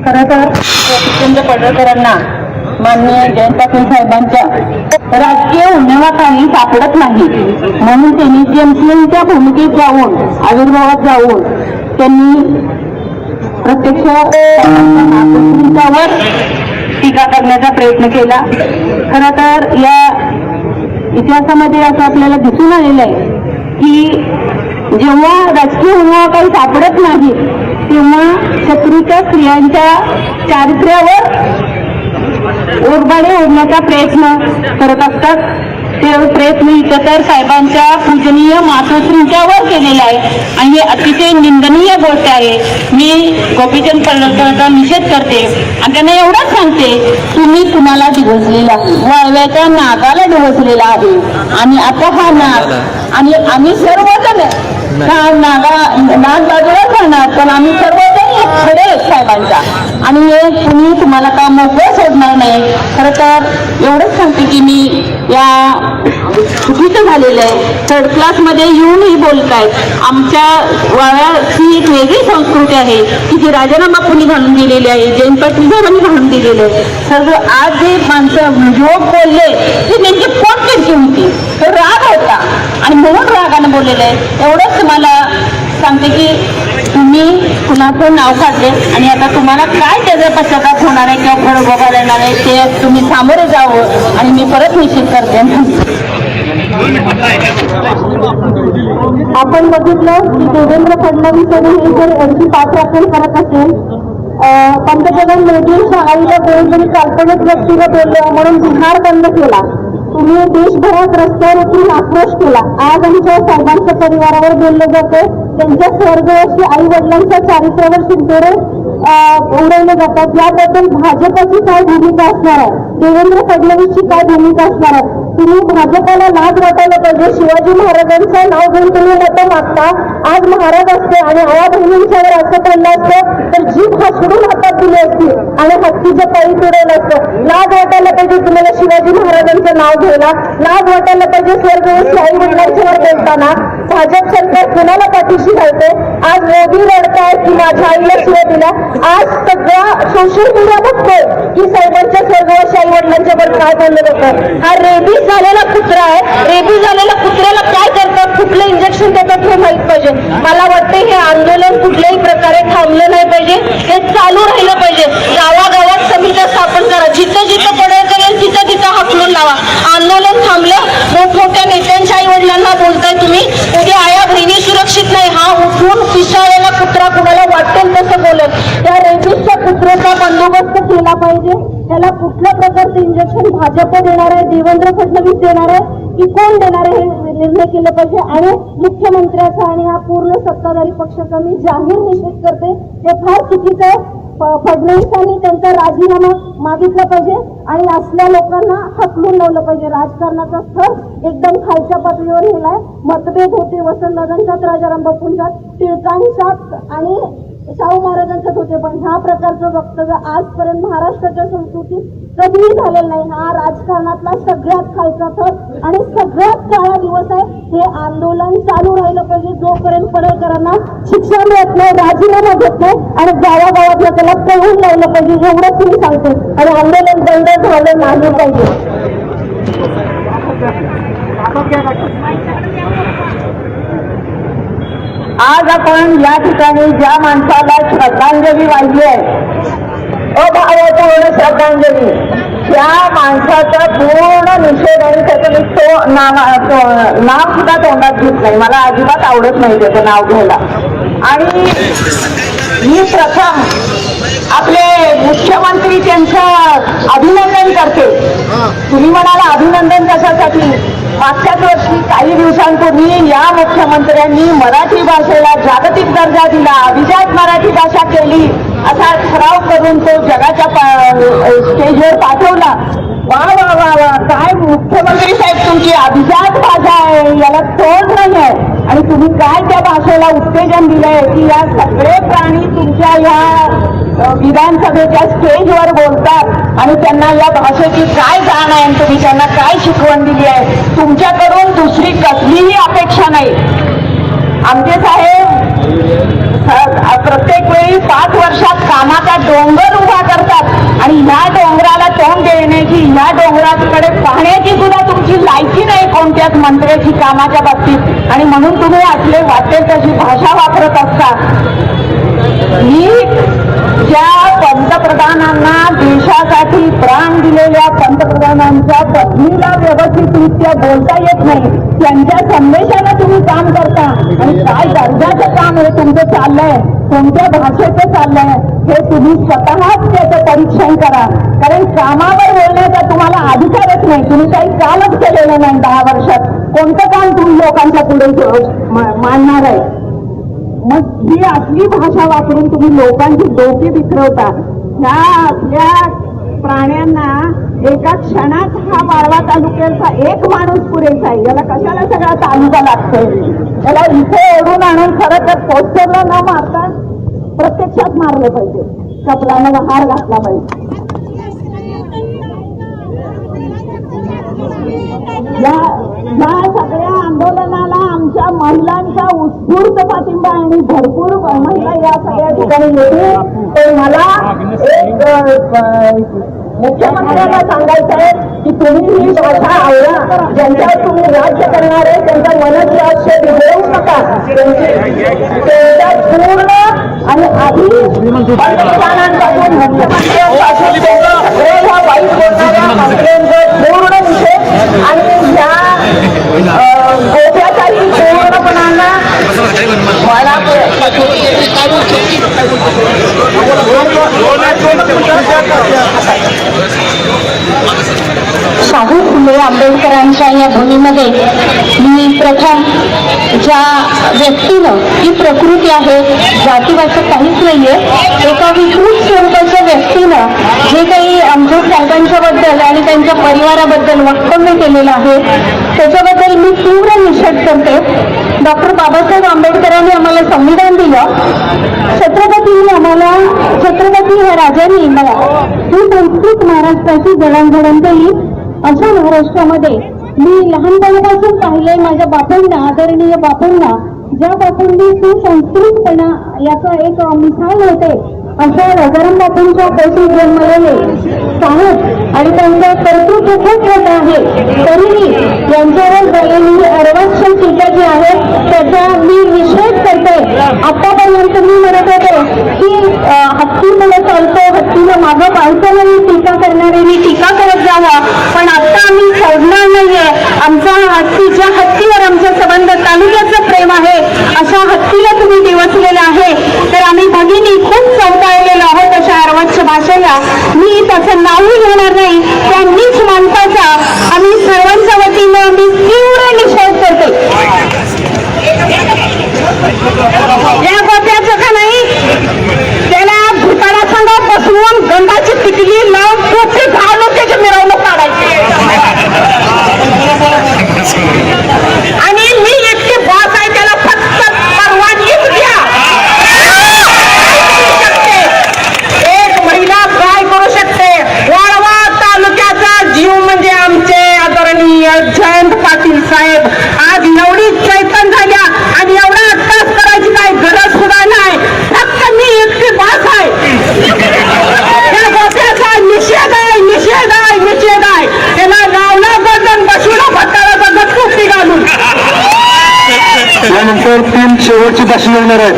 खरं तर गोपीचंद पडळकरांना माननीय जयंत पाटील साहेबांच्या राजकीय उन्नवाखाली सापडत नाही, म्हणून त्यांनी चॅम्पियनच्या भूमिकेत जाऊन आविर्भावात जाऊन त्यांनी प्रत्यक्ष नागरिकांवर टीका करण्याचा प्रयत्न केला। खरं तर या इतिहासामध्ये असं आपल्याला दिसून आलेलं आहे की जेव्हा राजकीय उन्नवाखाली सापडत नाही तेव्हा शत्रूच्या स्त्रियांच्या चारित्र्यावर ओरबाडे ओढण्याचा प्रयत्न करत असतात। ते प्रयत्न इतर साहेबांच्या पूजनीय मातोश्रींच्या वर केलेला आहे आणि हे अतिशय निंदनीय गोष्ट आहे। मी गोपीचंद पडळकरांचा निषेध करते आणि त्यांना एवढंच सांगते, तुम्ही कुणाला डिवचलेला आहे, वाळव्याच्या नागाला डिवचलेला आहे आणि आता हा नाग आणि आम्ही सर्वजण नाग बाजूला राहणार, पण आम्ही सर्वजण खडे साहेबांचा आणि हे कुणी तुम्हाला का मोकळं सोडणार नाही। खरं तर एवढंच सांगते की मी या चुकीचं झालेलं आहे, थर्ड क्लासमध्ये येऊनही बोलतायत। आमच्या वाळ्याची एक वेगळी संस्कृती आहे की जी राजाराम बापूंनी घालून दिलेली आहे, जयंत पाटील साहेबांनी घालून दिलेली आहे। सगळं आज जे माणसं युवक बोलले ते त्यांची पोट त्यांची होती, तो राग होता आणि म्हणून रागाने बोललेलं आहे। एवढंच तुम्हाला सांगते की तुम्ही कुणाचं नाव काढले आणि आता तुम्हाला काय त्याचा पश्चाताप होणार आहे किंवा फळ बघायला येणार आहे ते तुम्ही सामोरे जावं आणि मी परत निश्चित करते। आपण बघितलं की देवेंद्र फडणवीस यांनी जर यांची पाठराखण करत असेल, पंतप्रधान मोदींच्या आईला कोणीतरी काल्पनिक व्यक्तीला बोलले म्हणून बिहार बंद केला, तुम्ही देशभरात रस्त्यावर उतरून आक्रोश केला। आज आमच्या साहेबांच्या परिवारावर बोललं जाते, त्यांच्या स्वर्गवासी आई वडिलांच्या चारित्र्यावर शिंतोडे उडवले जातात। याबद्दल भाजपची काय भूमिका असणार आहे, देवेंद्र फडणवीसची काय भूमिका असणार आहे? तुम्ही भाजपाला लाज वाटायला पाहिजे। शिवाजी महाराजांचं नाव घेऊन तुम्ही मतं मागता, आज महाराज असते आणि आया बहिणींच्यावर असं बोललं असतं तर जीभ हासडून हातात दिली असती आणि हत्तीचं पायी तुडवलं असतं। लाज वाटायला पाहिजे तुम्हाला शिवाजी महाराजांचं नाव घ्यायला, लाज वाटायला पाहिजे स्वर्गवासी आई वडिलांच्यावर बोलताना। भाजप सरकार कुणाला पाठीशी घालते? आज मोदी रडताय की माझ्या आईला शिवाय दिला। आज सगळा सोशल मीडिया बघतोय की साहेबांच्या स्वर्गवासी आई वडिलांच्यावर काय बोललं जातं। हा रेबीज झालेला कुत्रा आहे, रेबीज झालेल्या कुत्र्याला काय करतात, कुठलं इंजेक्शन देतात हे माहित पाहिजे। मला वाटतं हे आंदोलन कुठल्याही प्रकारे थांबलं नाही पाहिजे, हे चालू राहिलं पाहिजे। गावागावात समित्या स्थापन करा, जिथं जिथं पडेल करेल तिथं तिथं हाकलून लावा। आंदोलन थांबलं, मोठमोठ्या नेत्यांच्या आई वडिलांना बोलताय तुम्ही, उद्या आया बहिणी सुरक्षित नाही, हा उठून पिसाळलेला कुत्रा कुणाला वाटेल तसं बोलत। त्या रेबीजच्या कुत्र्याचा बंदोबस्त केला पाहिजे। त्याला कुठल्या प्रकारचं इंजेक्शन भाजप देणार आहे, देवेंद्र फडणवीस देणार आहे की कोण देणार आहे हे निर्णय केले पाहिजे। आणि मुख्यमंत्र्याचा आणि या पूर्ण सत्ताधारी पक्षाचा मी जाहीर निषेध करते, ते फार चुकीचं आहे। फडणवीसांनी त्यांचा राजीनामा मागितला पाहिजे आणि असल्या लोकांना हकलून लावलं पाहिजे। राजकारणाचा स्तर एकदम खालच्या पातळीवर नेलाय। मतभेद होते वसंतदादांच्यात, राजाराम बापूंच्यात, टिळकांच्यात आणि शाहू महाराजांच्यात होते, पण ह्या प्रकारचं वक्तव्य आजपर्यंत महाराष्ट्राच्या संस्कृतीत कधीही झालेलं नाही। हा राजकारणातला सगळ्यात खालचा थर आणि सगळ्यात काळा दिवस आहे। हे आंदोलन चालू राहिलं पाहिजे जोपर्यंत पडळकरांना शिक्षा मिळत नाही, राजीनामा घेत नाही आणि गावागावातला त्याला पळवून लावलं पाहिजे, एवढंच मी सांगते। आणि आंदोलन बंद झालं नाही पाहिजे। आज आपण या ठिकाणी ज्या माणसाला श्रद्धांजली वाहिली आहे, अभावपूर्ण श्रद्धांजली, त्या माणसाचा पूर्ण निषेध आहे। त्याचं मी नाव सुद्धा तोंडात घेत नाही, मला अजिबात आवडत नाही त्याचं नाव घ्यायला। आणि मी प्रथम आपले मुख्यमंत्री त्यांचं अभिनंदन करते। तुम्ही म्हणाला अभिनंदन कशासाठी? मागच्याच वर्षी काही दिवसांपूर्वी या मुख्यमंत्र्यांनी मराठी भाषेला जागतिक दर्जा दिला, अभिजात मराठी भाषा केली असा ठराव करून तो जगाच्या स्टेजवर पाठवला। वा वा वा वा, काय मुख्यमंत्री साहेब तुमची अभिजात भाषा आहे, याला तोड नाही आहे। आणि तुम्ही काय त्या भाषेला उत्तेजन दिलंय की या सगळे प्राणी तुमच्या या विधानसभेच्या स्टेजवर बोलतात आणि त्यांना या भाषेची काय जाण आहे, तुम्ही त्यांना काय शिकवण दिली आहे। तुमच्याकडून दुसरी कसलीही अपेक्षा नाही। आमचे साहेब प्रत्येक वेळी 5 वर्षात कामाचा डोंगर उभा करतात आणि ह्या डोंगराला तोंड देण्याची, ह्या डोंगराकडे पाहण्याची सुद्धा तुमची लायकी नाही कोणत्याच मंत्र्याची कामाच्या बाबतीत, आणि म्हणून तुम्ही आपले वाटेल तशी भाषा वापरत असता. मी ज्या पंतप्रधानांना, देशासाठी प्राण दिलेल्या पंतप्रधानांच्या पत्नीला व्यवस्थितरित्या बोलता येत नाही, त्यांच्या संदेशाला तुम्ही काम करता, आणि काय दर्जाचं काम हे तुमचं चाललंय, कोणत्या भाषेचं चाललंय, हे तुम्ही स्वतःच त्याचं परीक्षण करा. कारण कामावर बोलण्याचा तुम्हाला अधिकारच नाही. तुम्ही काही कामच केलेलं नाही 10 वर्षात. कोणतं काम तुम्ही लोकांच्या पुढे मांडणार आहे? मग ही असली भाषा वापरून तुम्ही लोकांची डोके बिखरवता. ह्या आपल्या प्राण्यांना एका क्षणात हा वाळवा तालुक्याचा एक माणूस पुरेसा आहे. याला कशाला सगळा तालुका लागतोय? याला इथे ओढून आणून खरं तर पोस्टरला न मारता प्रत्यक्षात मारले पाहिजे, कपड्यानं हार घातला पाहिजे. या सगळ्या आंदोलनाला आमच्या महिलांचा उत्स्फूर्त पाठिंबा आणि भरपूर महिला या सगळ्या ठिकाणी येतील. तर मला एक मुख्यमंत्र्यांना सांगायचं आहे की तुम्ही ही भाषा आवडा, ज्यांच्यावर तुम्ही राज्य करणार आहे त्यांचा मनच राज्य बिघडवू नका. त्यांच्या पूर्ण आणि आधी पंतप्रधानांपासून मुख्यमंत्र्यांपासून सगळ्या वाईट बोलणाऱ्या मंत्र्यांचं पूर्ण निषेध आणि या गोप्याचाही पूर्णपणानं मला शाहू फुले आंबेडकरांच्या या भूमीमध्ये मी प्रथम ज्या व्यक्तीनं ही प्रकृती आहे, जातीवाचं काहीच नाहीये, एका विकृत स्वरूपाच्या व्यक्तीनं जे काही आमच्या साहेबांच्या बद्दल आणि त्यांच्या परिवाराबद्दल वक्तव्य केलेलं आहे त्याच्याबद्दल मी तीव्र निषेध करते. डॉक्टर बाबासाहेब आंबेडकरांनी आम्हाला संविधान दिलं, छत्रपती ह्या राजांनी मला ही संस्कृत महाराष्ट्राची जडणघडण केली. अशा महाराष्ट्रामध्ये मी लहानपणापासून पाहिलंय माझ्या बापांना, आदरणीय बापांना, ज्या बापांनी सुसंस्कृतपणा याचं एक मिसाल होते अशा राजाराम बापूंच्या पोटी जन्मलेले साहेब आणि त्यांचं कर्तृत्व खूप मोठं आहे. तरीही यांच्यावर झालेली अर्वाच्य टीका जी आहे त्याचा मी निषेध करते. आतापर्यंत मी म्हणत होते की हत्ती मला चालतो, हत्तीला मागं पाळतो म्हणून टीका करणाऱ्यांनी टीका करत जावं, पण आता आम्ही सोडणार नाहीये. आमचा हत्तीच्या हत्तीवर आमचा संबंध तालुक्याचं प्रेम आहे. अशा हत्तीला तुम्ही दिवसलेला आहे तर आम्ही भगिनी खूप चौकाळलेलो आहोत अशा अर्वाच्य भाषेला. मी त्याचं नावही घेणार नाही. त्या नीच माणसाचा आम्ही सर्वांच्या वतीनं मी तीव्र निषेध करते. या गोप्याचं का नाही, त्याला भूताळासंग बसवून गंधाची टिकली लावून टोपी घालून त्याची मिरवणूक काढायची. आणि मी एकटी बॉस आहे, त्याला फक्त परवानगीच द्या. एक महिला काय करू शकते? वाळवा तालुक्याचा जीव म्हणजे आमचे आदरणीय जयंत पाटील साहेब आज एवढी चैतन झाल्या आणि एवढा अट्टास करायची काही गरज सुद्धा नाही. फक्त मी एकटी बॉस आहे. त्या गोष्टीचा निषेध आहे, निषेध आहे, निषेध आहे. त्याला गावला गर्दन बसवला भट्टाळाचा गटकुपी घालून. त्यानंतर 3 शेवटची भाषण येणार आहेत.